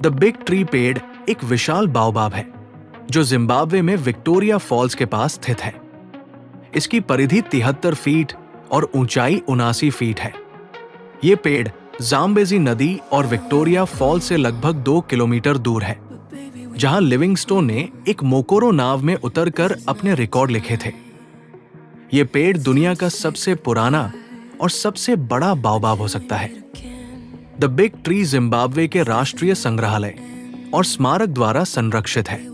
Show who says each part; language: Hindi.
Speaker 1: द बिग ट्री पेड़ एक विशाल बाओबाब है जो जिम्बाब्वे में विक्टोरिया फॉल्स के पास स्थित है। इसकी परिधि 73 फीट और ऊंचाई 79 फीट है। ये पेड़ जाम्बेजी नदी और विक्टोरिया फॉल्स से लगभग 2 किलोमीटर दूर है, जहां लिविंगस्टोन ने एक मोकोरो नाव में उतरकर अपने रिकॉर्ड लिखे थे। ये पेड़ दुनिया का सबसे पुराना और सबसे बड़ा बाओबाब हो सकता है। द बिग ट्री जिम्बाब्वे के राष्ट्रीय संग्रहालय और स्मारक द्वारा संरक्षित है।